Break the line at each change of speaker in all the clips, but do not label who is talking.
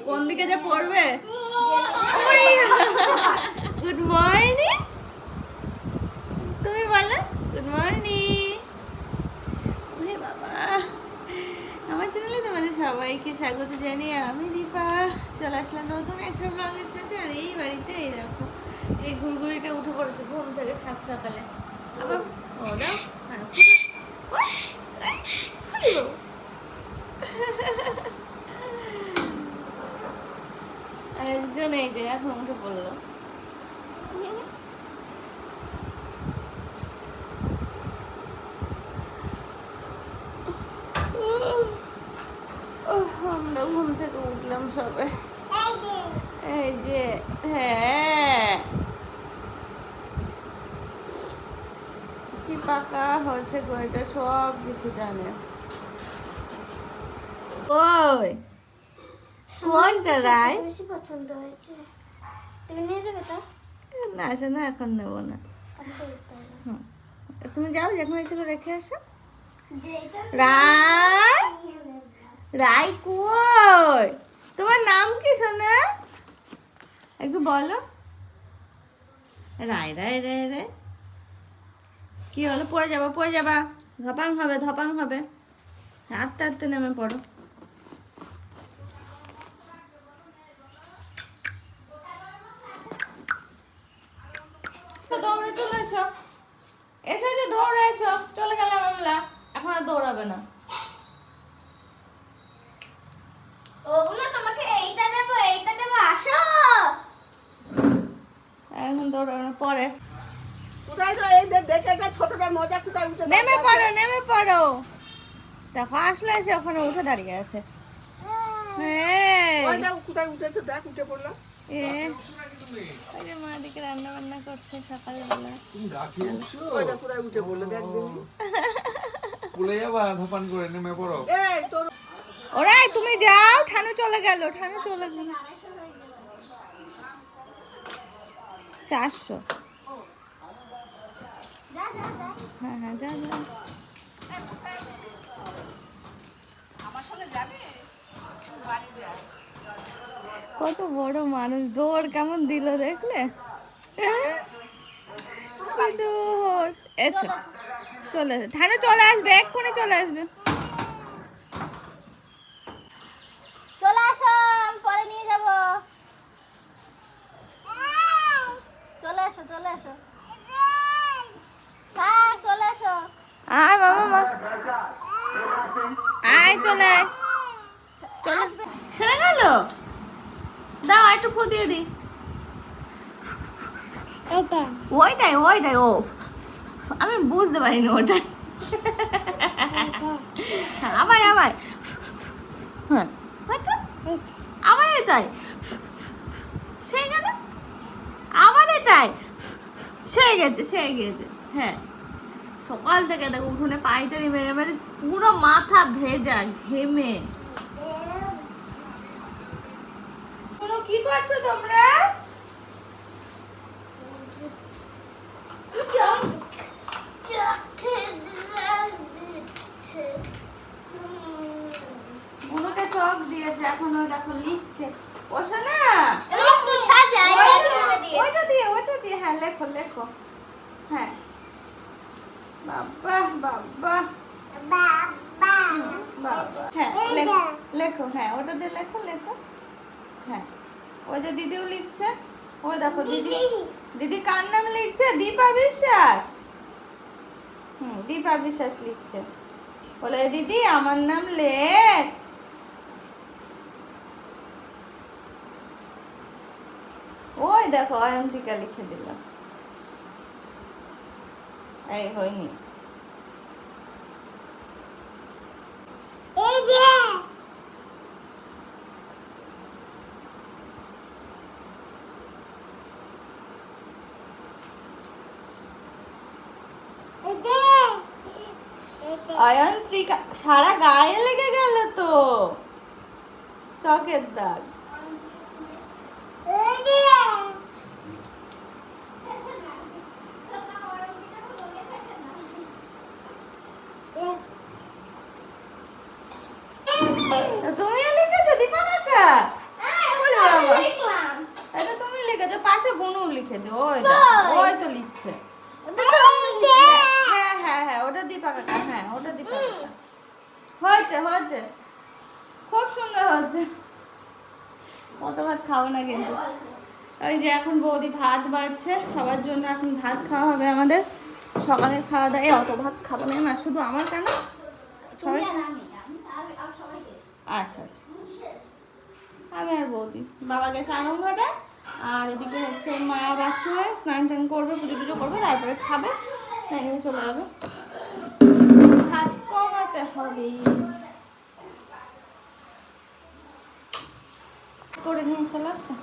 কোন দিকে যে পড়বে? গুড মর্নিং, তুমি বলো গুড মর্নিং। বাবা, আমার চ্যানেলে তোমাদের সবাইকে স্বাগত জানিয়ে আমি দীপা চলে আসলাম নতুন একটা ব্লগের সাথে। আর এই বাড়িতে এই দেখো এই ঘুরঘুরিটা উঠে পড়েছে ঘুম থেকে সাত সকালে। আবার ও দাও আর একজন এই যে এখন উঠে পড়লো। আমরা ঘুম থেকে উঠলাম সবে, এই যে হ্যাঁ কি পাকা হচ্ছে গো, এটা সব কিছু জানে। ওই কোনটা রায়
বেশি পছন্দ হয়েছে, তুমি নিয়ে যাবে তো?
না আচ্ছা না, এখন নেবো না। তুমি যাও, যখন ছিল রেখে আসো। রায়, রায় কই? তোমার নাম কি সোনা? একটু বলো। রায় রায় রায় রায় কি হলো? পড়ে যাবা পড়ে যাবা, ধপাং হবে ধপাং হবে। আস্তে আস্তে নেমে পড়ো। দৌড়ে চলেছ, এসো যে দৌড়েছ, চলে গেলাম আমরা, এখন আর দৌড়াবে না।
ওগুলো তোমাকে এইটা দেবো আসো।
এখন দৌড়াবে না, পরে
কোথায় তো এই দেখে যা ছোটটার মজা কোথায় উঠে
নেমে পড়ো নেমে পড়ো। দেখো আসলে এসে ওখানে উঠে দাঁড়িয়ে আছে।
ওই দাও কোথায় উঠেছে, দেখ উঠে পড়লো।
ওই যে মা দিকে রান্না বান্না করছে সকালবেলা।
তুমি গাছে উঠছো?
ওইটা কোথায় উঠে পড়লো দেখ দিনি।
পুলে যাবা, ধপান করে নেমে পড়ো।
এই তোর
ওরাই তুমি যাও, ঠানু চলে গেল, ঠানু চলে গেল। 400। হ্যাঁ হ্যাঁ যা যা।
আমার সঙ্গে যাবে বাড়ি যা।
কত বড় মানুষ, দৌড় কেমন দিল দেখলে? দৌড় এসো, চলে ঠানু চলে আসবে, এক্ষুনি চলে আসবে।
চলে আসো, আমি পরে নিয়ে যাব। চলে আসো চলে আসো, হ্যাঁ চলে আসো।
আয় বাবা মা, আয় চলে আয়, চলে সেরে গেল। দাও একটু ফু দিয়ে দি। ওইটাই ওইটাই, ও আমি বুঝতে পারিনি ওটা। আবার আবার, হ্যাঁ আবার এটাই সে গেল, আবার এটাই সে গেছে সে গেছে। হ্যাঁ সকাল থেকে দেখো উঠোনে পায়চারি মেরে মেরে পুরো মাথা ভেজা ঘেমে। কি করছো তোমরা? বুনোকে চক দিয়েছে, এখন ওই দেখো লিখছে। বসো না, ওইটা দিয়ে ওইটা দিয়ে, হ্যাঁ লেখো লেখো। হ্যাঁ বাবা বাবা বাবা, হ্যাঁ লেখো, হ্যাঁ ওটা দিয়ে লেখো লেখো। হ্যাঁ ওই যে দিদিও লিখছে, ওই দেখো দিদি, দিদি কার নাম লিখছে? দীপা বিশ্বাস। দীপা বিশ্বাস লিখছে, বলে দিদি আমার নাম লেখ। ওই দেখো অয়ন্তিকা লিখে দিল, এই হয়নি। অয়ন্ত্রিকা, সারা গায়ে লেগে গেল তো চকের দাগ। গুনু লিখেছে, ওই তো লিখছে। হ্যাঁ ওটা দীপা কাকা, হ্যাঁ ওটা দীপা কাকা। হয়েছে খুব সুন্দর হয়েছে। কত ভাত খাবো না কিন্তু। ওই যে এখন বৌদি ভাত বাড়ছে সবার জন্য, এখন ভাত খাওয়া হবে আমাদের। সকালের খাওয়া দাওয়া অত ভাত খাবো না মা, শুধু আমার কেন সবাই। আচ্ছা আমি আর বৌদি, বাবা গেছে আনন্দঘাটে, আর এদিকে হচ্ছে মা বাথরুমে স্নান টান করবে, পুজো টুজো করবে, তারপরে খাবে, তাই নিয়ে চলে যাবে। ভাত কমাতে হবে করে নিয়ে চলে আসবে।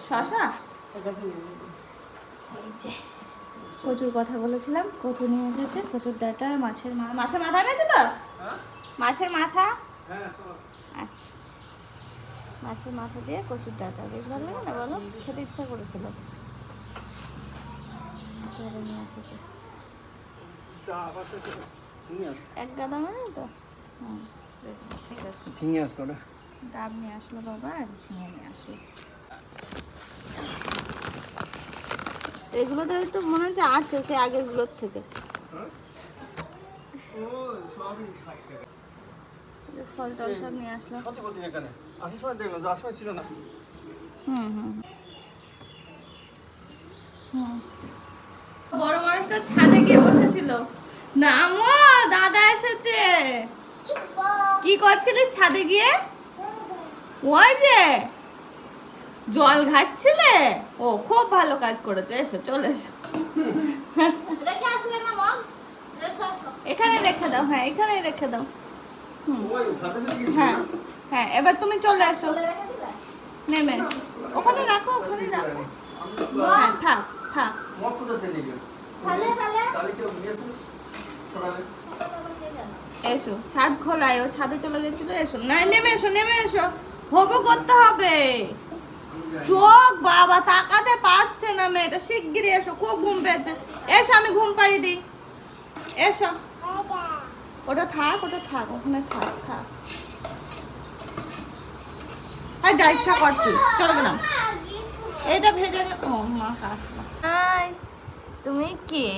শশা এই যে কচুর কথা বলেছিলাম, কচু নিয়ে এসেছে, কচুর ডাঁটা, মাছের মাথা এনেছে তো, মাছের মাথা। আচ্ছা মাছের মাথা দিয়ে কচুর ডাঁটা বেশ ভালো লাগে না বলো, খেতে ইচ্ছা করেছিল, নিয়ে এসেছে এক গাদা মানে তো। বেশ ঠিক আছে, ঝিঙে আসলো, ডাব নিয়ে আসলো বাবা, আর ঝিঙে নিয়ে আসলো। এগুলো তো একটু মনে হচ্ছে আছে সে আগের গুলোর থেকে। ফল টল সব নিয়ে আসলো। বড় মানুষটা ছাদে গিয়ে বসেছিল। নামো দাদা এসেছে। কি করছিলিস ছাদে গিয়ে? ওই যে জল ঘাটছিলে? ও খুব ভালো কাজ করেছো, এসো চলে এসো। এখানে রেখে দাও, হ্যাঁ এখানেই রেখে দাও। হ্যাঁ এবার তুমি চলে আসো, নেমে ওখানে রাখো, ওখানে রাখো। হ্যাঁ থাক এসো, ছাদ খোলায়, ও ছাদে চলে গেছিল। এসো না, নেমে এসো, হবো করতে হবে। চোখ বাবা তাকাতে পারছে না মেয়েটা, শিগগিরই এসো, খুব ঘুম পেয়েছে। এসো আমি ঘুম পাড়িয়ে দিই, এসো। ওটা থাক ওখানে থাক। আর যা ইচ্ছা কর তুই, চলবে না। এটা ভেজে ও মা কাজটা। হাই তুমি কে?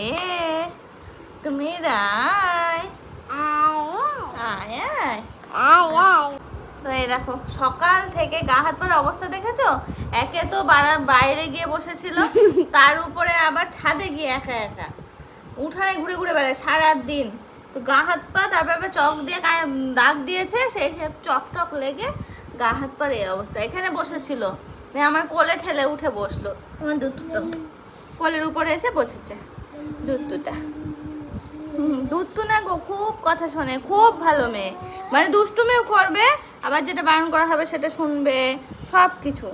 তুমি রাই? তো এই দেখো সকাল থেকে গা হাত পার অবস্থা দেখেছো? একে তো বাইরে গিয়ে বসেছিল, তার উপরে আবার ছাদে গিয়ে একা উঠানে ঘুরে বেড়ায় সারাদিন। তো গা হাত পা, তারপরে আবার চক দিয়ে দাগ দিয়েছে, সেই সব চক লেগে গা হাত পার এই অবস্থা। এখানে বসেছিল, আমার কোলে ঠেলে উঠে বসলো, আমার দুধটা কোলের উপরে এসে বসেছে। দুধটু না গো, খুব কথা শোনে, খুব ভালো মেয়ে, মানে দুষ্টুমিও করবে, আবার যেটা বারণ করা হবে সেটা শুনবে, সব কিছু।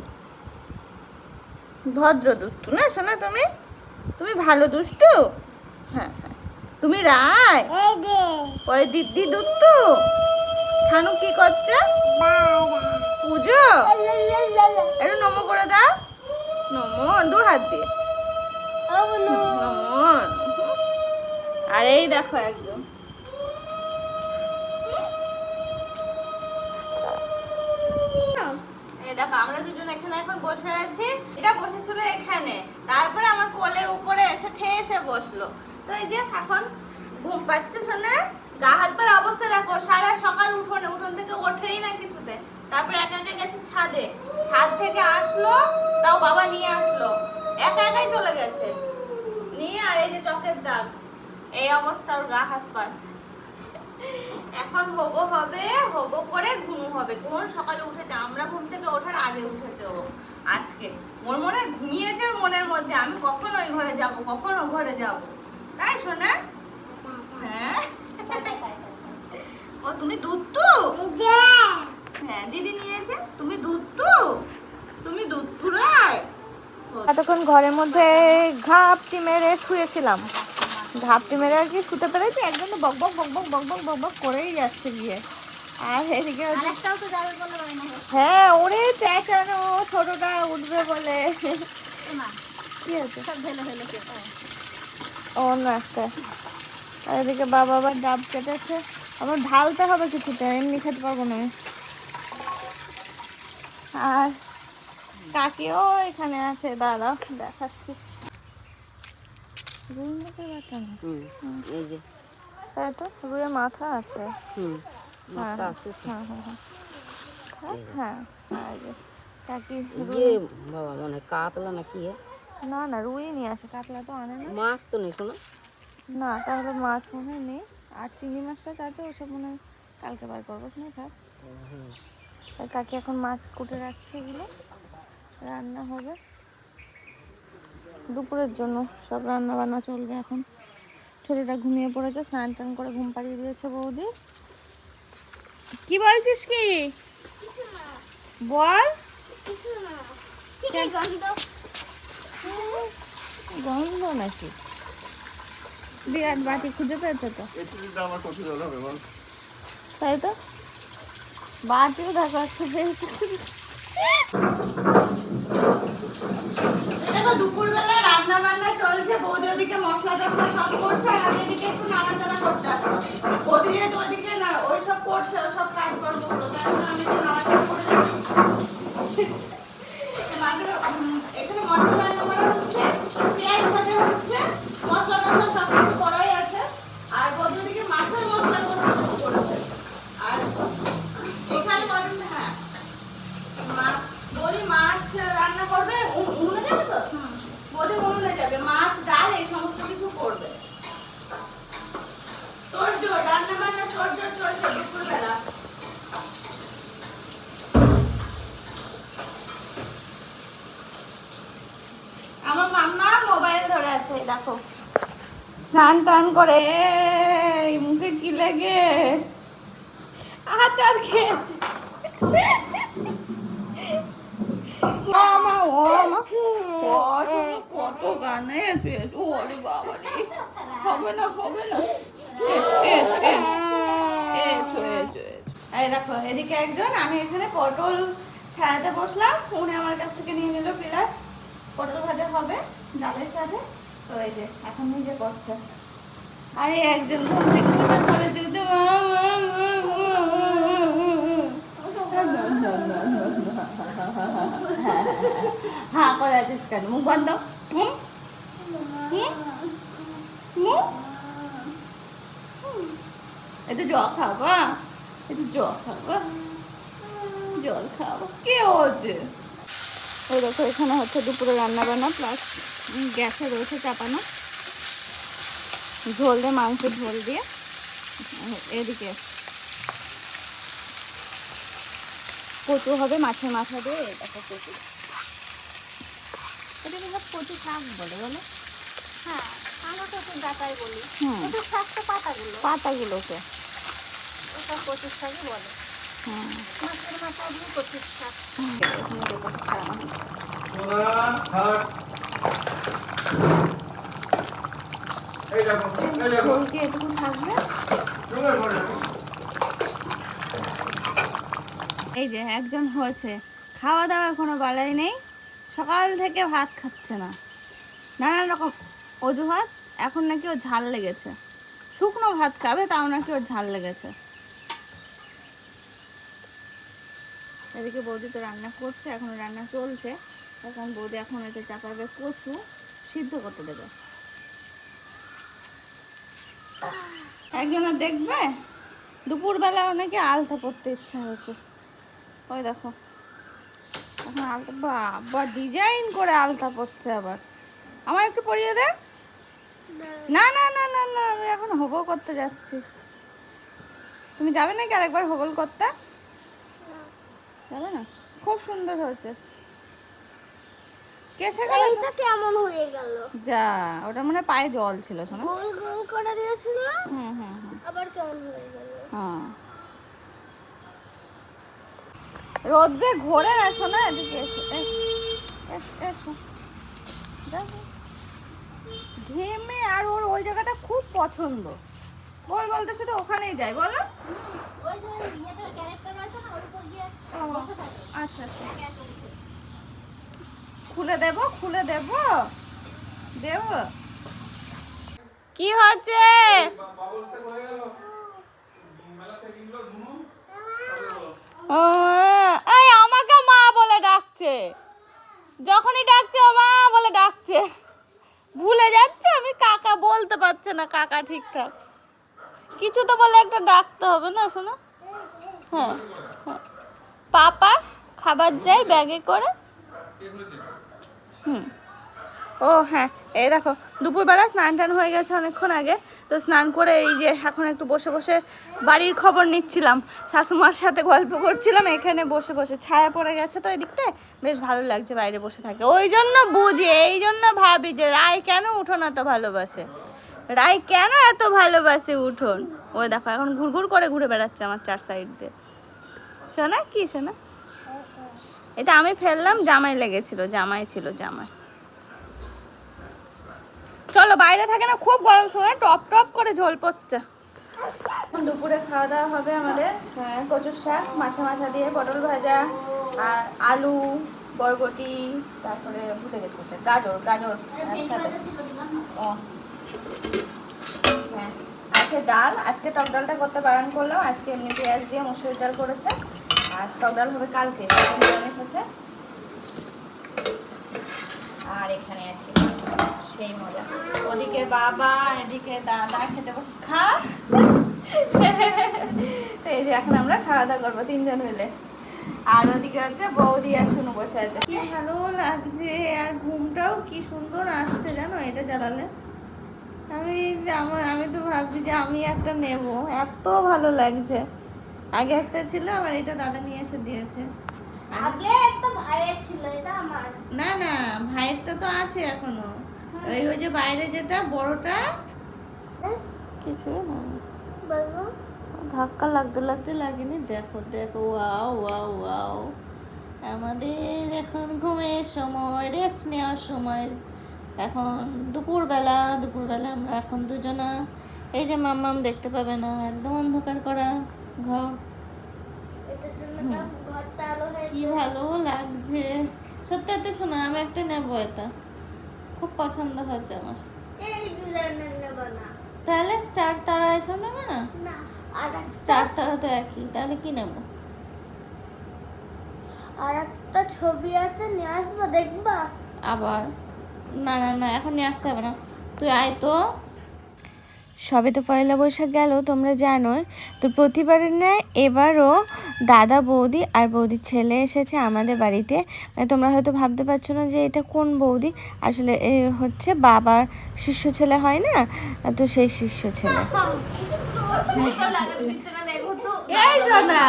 ভদ্র দুষ্টু না শোনা? তুমি ভালো দুষ্টু। হ্যাঁ তুমি রায়, ওই দিদি দুষ্টু। খানু কি করছে? পুজো। একটু নমো করে দাও, নমো, 2 হাত দিয়ে নমো। আর এই দেখো একদম দেখো আমরা দুজন এখানে এখন বসে আছি। এটা বসেছিল এখানে, তারপরে আমার কোলের উপরে এসে ঠেসে বসলো। তো এই যে এখন ঘুম পাচ্ছে শোনা, গা হাত পার অবস্থা দেখো, সারা সকাল উঠোন থেকে ওঠেই না কিছুতে। তারপরে একা গেছে ছাদে, ছাদ থেকে আসলো, তাও বাবা নিয়ে আসলো, একাই চলে গেছে নিয়ে। আর এই যে চকের দাগ, এই অবস্থা ওর গা হাত পার। এখন হবো করে ঘুমো হবে। কোন সকালে উঠেছে, আমরা ঘুম থেকে ওঠার আগে উঠেছে ও আজকে। ওর মনে ঘুমিয়েছে ওর মনের মধ্যে, আমি কখন ওই ঘরে যাব, কখন ও ঘরে যাব, তাই শোনা? হ্যাঁ ও তুমি দুধটু? হ্যাঁ দিদি নিয়েছে, তুমি দুধটু রায়। এতক্ষণ ঘরের মধ্যে ঘাপটি মেরে শুয়েছিলাম, ঘাপটি মেরে আর কি শুতে পেরেছি। একদম তো বক করেই যাচ্ছে গিয়ে। আর এদিকে হ্যাঁ ওরে চেঁচানো, ছোটটা উঠবে বলে। কি আছে অন্য একটা। আর এদিকে বাবা আবার ডাব কেটেছে, আবার ঢালতে হবে কিছুটা, এমনি খেতে পারবো না আমি। আর কাকিও এখানে আছে, দাঁড়াও দেখাচ্ছি। রুই মাছের বাটা না,
এই যে
তাই তো, রুইয়ের মাথা আছে।
হুম
হ্যাঁ
মাথা আছে তো।
হ্যাঁ হ্যাঁ হ্যাঁ হ্যাঁ হ্যাঁ, এই যে কাকি
ইয়ে বাবা মানে কাতলা না কি
না না রুই নিয়ে আসে, কাতলা তো আনে না।
মাছ তো নেই শোনো।
না তাহলে মাছ মনে হয় নেই, আর চিংড়ি মাছটা আছে ওসব মনে হয় কালকে বার করবো না থাক। আর কাকি এখন মাছ কুটে রাখছে, এগুলো রান্না হবে দুপুরের জন্য, সব রান্না বান্না চলবে এখন। ছোটটা ঘুমিয়ে পড়েছে, স্নান টান করে ঘুম পাড়িয়ে দিয়েছে বৌদি। কি বলছিস কি বল? গন্ধ নাকি? বিরাট বাটি খুঁজে পেয়েছে তো,
এটুকুটা আমার কত জল হবে বল?
তাই তো বাটিও দেখো একটু পেয়েছে। দেখো দুপুরবেলা রান্না বান্না চলছে, বৌদি ওদিকে মশলা টসলা সব করছে, আর আমি এদিকে একটু নাড়াচাড়া করতে আসলাম। বৌদি যেহেতু ওদিকে না ওই সব করছে, ওই সব কাজ করবো হলো, তাই জন্য আমি একটু নাড়াচাড়া করে যাচ্ছি। এখানে মশলা রান্না করা হচ্ছে, পেঁয়াজ ভাজা হচ্ছে, মশলা টসলা সব কিছু করাই আছে। আর বৌদি ওদিকে মাছের মশলা করতে শুরু করেছে। আর এখানে বলেন হ্যাঁ বৌদি মাছ রান্না করবে, উনুনে যাবে তো, বৌদি উনুনে যাবে, মাছ ডাল এই সমস্ত কিছু করবে। তোড়জোড় রান্না বান্না তোড়জোড় চলছে দুপুরবেলা। আমার মাম্মা মোবাইল ধরে আছে, দেখো স্নান টান করে এই মুখে কি লেগে আচার খেয়েছে। কত গানে ওরে বাবা রে, হবে না হবে না। এই দেখো এদিকে একজন, আমি এখানে পটল ছাড়াতে বসলাম, উনি আমার কাছ থেকে নিয়ে নিল পিলার। পটল ভাজা হবে ডালের সাথে, তো এই যে এখন নিজে করছে। আরে একজন ঘুম থেকে উঠে করে দিতে হ্যাঁ করে আছিস কেন, মুখ বন্ধ। একটু জল খাবা, একটু জল খাবা, জল খাবো কে হচ্ছে। ওই দেখো এখানে হচ্ছে দুপুরে রান্না বান্না, প্লাস গ্যাসে রয়েছে চাপানো ঝোল দিয়ে, মাংসের ঝোল দিয়ে। এদিকে কচু হবে মাছের মাথা দিয়ে, দেখো কচু, এটাকে সব কচু শাক বলে বলো?
হ্যাঁ আমরা কচুর ডাটাই বলি,
হুম
কচুর শাক তো
পাতাগুলোকে
ওসব কচুর শাকই বলে।
হুম
মাছের মাথা দিয়ে কচুর শাক।
এখানে দেখো ছাড়ানো হচ্ছে।
সোনা থাক। এই দেখো এই দেখো
ঝোল দিয়ে এটুকু থাকবে।
জলের ভরে দেখো।
এই যে একজন হয়েছে, খাওয়া দাওয়া কোনো বালাই নেই, সকাল থেকে ভাত খাচ্ছে না, নানান রকম অজুহাত। এখন নাকি ওর ঝাল লেগেছে, শুকনো ভাত খাবে তাও নাকি ওর ঝাল লেগেছে। এদিকে বৌদি তো রান্না করছে, এখন রান্না চলছে। এখন বৌদি এখন এটা চাপাবে, কচু সিদ্ধ করতে দেবে। একজনের দেখবে দুপুরবেলা অনেকে আলতা পরতে ইচ্ছা হচ্ছে, ওই দেখো এখন আলতা, বাবা ডিজাইন করে আলতা পরছে আবার। আমার একটু পরিয়ে দে। না না না না না, আমি এখন হবল করতে যাচ্ছি। তুমি যাবে নাকি আরেকবার হবল করতে? যাবে না? খুব সুন্দর হয়েছে। কে শেখালো?
এইটা কেমন হয়ে গেল?
যা, ওটা মানে পায়ে জল ছিল শোনা।
গোল গোল করে দিয়েছিল,
হুম হুম হুম
আবার কেমন হয়ে গেল?
হ্যাঁ, রোদ্রে ঘোরে না শোনা, এদিকে এসো এসো। দেখো ঘেমে, আর ওর ওই জায়গাটা খুব পছন্দ, বল বলতে শুধু ওখানেই যাই বলো।
ওই যে ইয়েটার ক্যারেক্টার আছে না, ওর উপর গিয়ে বসে থাকে।
আচ্ছা আচ্ছা, খুলে দেব খুলে দেব দেব। কি হচ্ছে?
বাবলসটা হয়ে গেল।
এই আমাকে মা বলে ডাকছে, যখনই ডাকছে ও মা বলে ডাকছে। ভুলে যাচ্ছে, আমি কাকা বলতে পারছে না কাকা ঠিকঠাক। কিছু তো বলে একটা ডাকতে হবে না শোনা। হ্যাঁ হ্যাঁ, পাপা খাবার যাই ব্যাগে করে। হুম, ও হ্যাঁ, এই দেখো দুপুরবেলা স্নান টান হয়ে গেছে অনেকক্ষণ আগে। তো স্নান করে এই যে এখন একটু বসে বসে বাড়ির খবর নিচ্ছিলাম, শাশুমার সাথে গল্প করছিলাম। এখানে বসে বসে ছায়া পড়ে গেছে তো এদিকটায়, বেশ ভালো লাগছে বাইরে বসে থাকে। ওই জন্য বুঝি, এই জন্য ভাবি যে রায় কেন উঠোন এত ভালোবাসে, রায় কেন এত ভালোবাসে উঠোন। ওই দেখো এখন ঘুরঘুর করে ঘুরে বেড়াচ্ছে আমার চার সাইড দিয়ে। শোনা কি শোনা, এটা আমি ফেললাম, জামাই লেগেছিল, জামাই ছিল জামাই। চলো বাইরে থাকে না, খুব গরম সময় টপ টপ করে ঝোল পড়ছে। দুপুরে খাওয়া দাওয়া হবে আমাদের কচুর শাক, মাছা মাথা দিয়ে, পটল ভাজা, আর আলু, বরবটি, তারপরে ভুলে গেছে গাজর, গাজর একসাথে। ও হ্যাঁ, আছে ডাল। আজকে টক ডালটা করতে বারণ করলাম, আজকে এমনি পেঁয়াজ দিয়ে মসুর ডাল করেছে। আর টক ডাল হবে কালকে, নিরামিষ আছে। আর এখানে আছে সেই মজা, ওদিকে বাবা এদিকে দাদা খেতে বসে খা। এই যে এখন আমরা খাওয়া দাওয়া করবো তিনজন মিলে। আর ওদিকে হচ্ছে বৌদি আর শুনু বসে আছে। কি ভালো লাগছে, আর ঘুমটাও কি সুন্দর আসছে জানো এটা জ্বালালে। আমি তো ভাবছি যে আমি একটা নেব, এত ভালো লাগছে। আগে একটা ছিল, আবার এটা দাদা নিয়ে এসে দিয়েছে।
আগে একটা ভাইয়ের ছিল, এটা আমার।
না না, ভাইয়েরটা তো আছে এখনো। ওই যে বাইরে যেটা বড়টা কিছু না,
বলবো
ধাক্কা লাগতে লাগতে লাগেনি। দেখো দেখো, ওয়াও ওয়াও ওয়াও, আমাদের এখন ঘুমের সময়, রেস্ট নেওয়ার সময়। এখন দুপুরবেলা আমরা এখন দুজনা। এই যে মাম্মাম দেখতে পাবে না, একদম অন্ধকার করা ঘর।
এটার জন্য ঘরটা আলো হয়েছে।
কি ভালো লাগছে সত্যি। এতে শোনা, আমি একটা নেবো, এটা খুব পছন্দ হচ্ছে আমার।
এই ডিজাইনের নেব না।
তাহলে স্টার তারা এসব নেবে না?
না, আর
স্টার তারা তো একই, তাহলে কি নেব?
আর একটা ছবি আছে, নিয়ে আসবো, দেখবা?
আবার না না না, এখন নিয়ে আসতে হবে না, তুই আয় তো। সবে তো পয়লা বৈশাখ গেল, তোমরা জানোই তো। প্রতিবারের ন্যায় এবারও দাদা, বৌদি আর বৌদির ছেলে এসেছে আমাদের বাড়িতে। মানে তোমরা হয়তো ভাবতে পারছো না যে এটা কোন বৌদি, আসলে এ হচ্ছে বাবার শিষ্য ছেলে হয় না, তো সেই শিষ্য ছেলে। এই শোনা,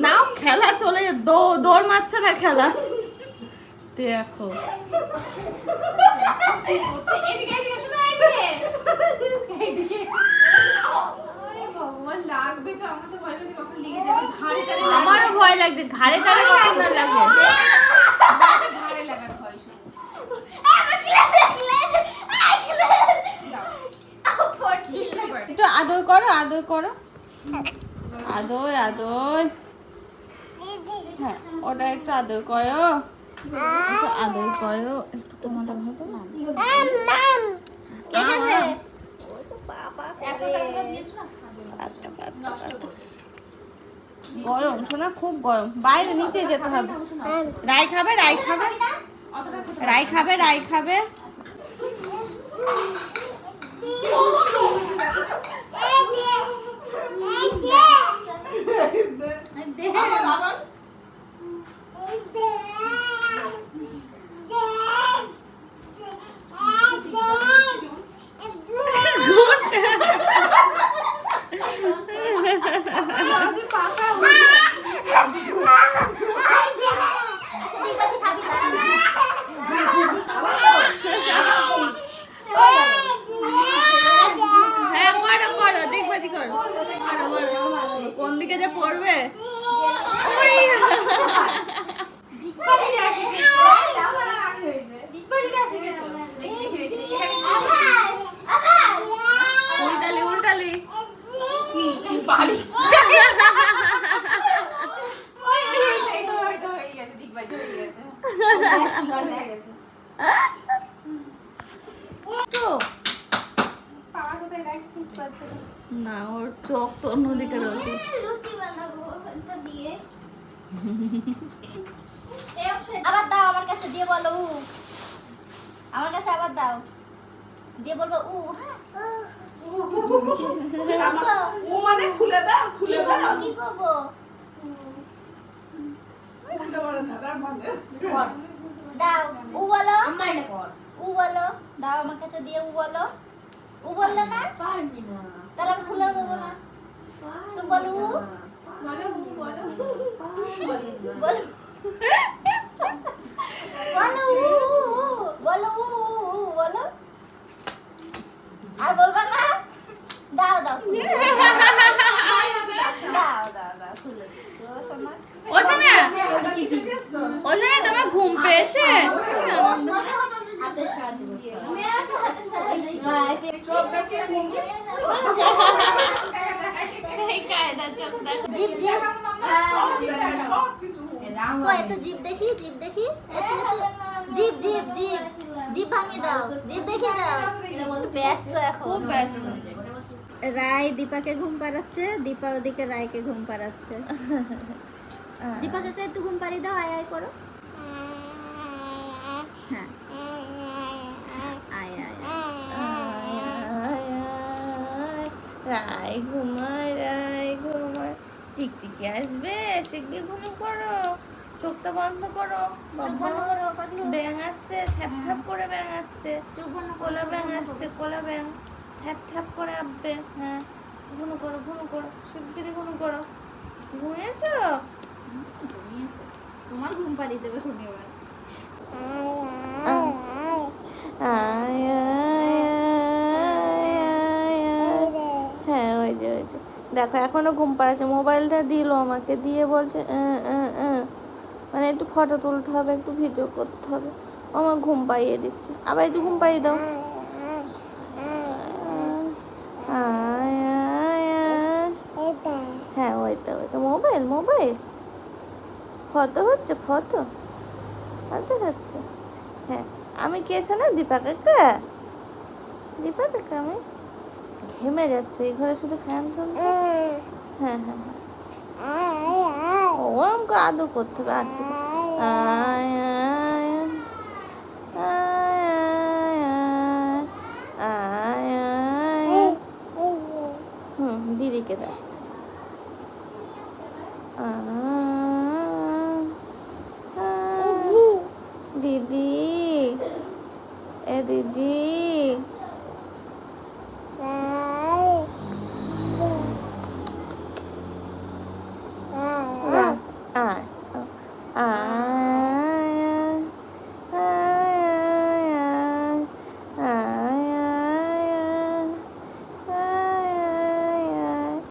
নাও খেলা চলে, দৌড় মারছে না খেলা। দেখো আমারও ভয় লাগছে, ঘাড়ে টাড়ে কখন না লাগে। একটু আদর করো, আদর করো, আদর আদর। হ্যাঁ, ওটা একটু আদর করো, একটু আদর করো, একটু তোমাটা ভাবো না। গরম শোনা, খুব গরম, বাইরে নিচে যেতে হবে। রাই খাবে, রাই খাবে, রাই খাবে, রাই খাবে। কোন দিকে যে পড়বে। উল্টালি উল্টালি না, ওর চোখ তো অন্যদিকে রয়েছে।
রুটি বানাবো, এটা দিয়ে আবার দাও আমার কাছে দিয়ে বলো উ। আমার কাছে আবার দাও। দিয়ে বলবো উ, হ্যাঁ?
ও মানে খুলে দাও,
কি
খুলে
করবো,
দাও।
কি করবো?
খুলতে পারে না, তার মানে।
দাও, উ বলো। উ বলো। দাও আমার কাছে দিয়ে উ বলো। উ বললে না? তাহলে আমি খুলেও দেবো না। তুমি বলো উ। বলো। বলো উ, বলো উ, বলো। আর বলবা না? দাও দাও দাও খুলে দিচ্ছি ও সোনা।
ও শোনা,
ওটা শিখে গেছো?
ও শোনা, তোমার ঘুম পেয়েছে?
চোখ দেখে ঘুম।
সেই কায়দা চোখ দেখো।
জিপ জিপ
সব কিছু।
কই তো জিপ দেখি জিপ দেখি জিপ জিপ জিপ জিপ ভাঙিয়ে দাও জিপ দেখি দাও ব্যস্ত এখন
খুব ব্যস্ত।
রায় দীপাকে ঘুম পাড়াচ্ছে দীপা ওদিকে রায়কে ঘুম পাড়াচ্ছে দীপাকে একটু ঘুম পাড়িয়ে দাও আয় আয় করো হ্যাঁ আয় আয়
রায় ঘুমায়, রায় ঘুমায়। টিকটিকি আসবে, শিগগির ঘুম করো, চোখটা বন্ধ করো।
চোখ
বাবা,
বন্ধ করো পাগলু
ব্যাঙ আসছে, থ্যাপ থ্যাপ করে ব্যাঙ আসছে।
চোখ বন্ধ করো
কোলা ব্যাঙ আসছে, কোলা ব্যাঙ থ্যাপ থ্যাপ করে আসবে। হ্যাঁ, ঘুনু করো, শিগগিরই ঘুনু করো। ঘুমিয়েছো?
ঘুমিয়েছে তোমার ঘুম পাড়িয়ে দেবে তুমি এবার
হ্যাঁ, ওই যে দেখো এখনো ঘুম পাড়াচ্ছে। মোবাইলটা দিল আমাকে, দিয়ে বলছে মানে একটু ফটো তুলতে হবে, একটু ভিডিও করতে হবে। ও আমার ঘুম পাইয়ে দিচ্ছে। আবার একটু ঘুম পাইয়ে দাও। হ্যাঁ, ওইটা মোবাইল ফটো হচ্ছে, ফটো হচ্ছে। হ্যাঁ, আমি কে শোনা? দীপা কাকা আমি ঘেমে যাচ্ছে। এই ঘরে শুধু ফ্যান চলছে। হ্যাঁ, ও আমাকে আদর করতে হবে। আচ্ছা, আয় আয় আয় আয়। দিদিকে যাচ্ছে। দিদি, এ দিদি।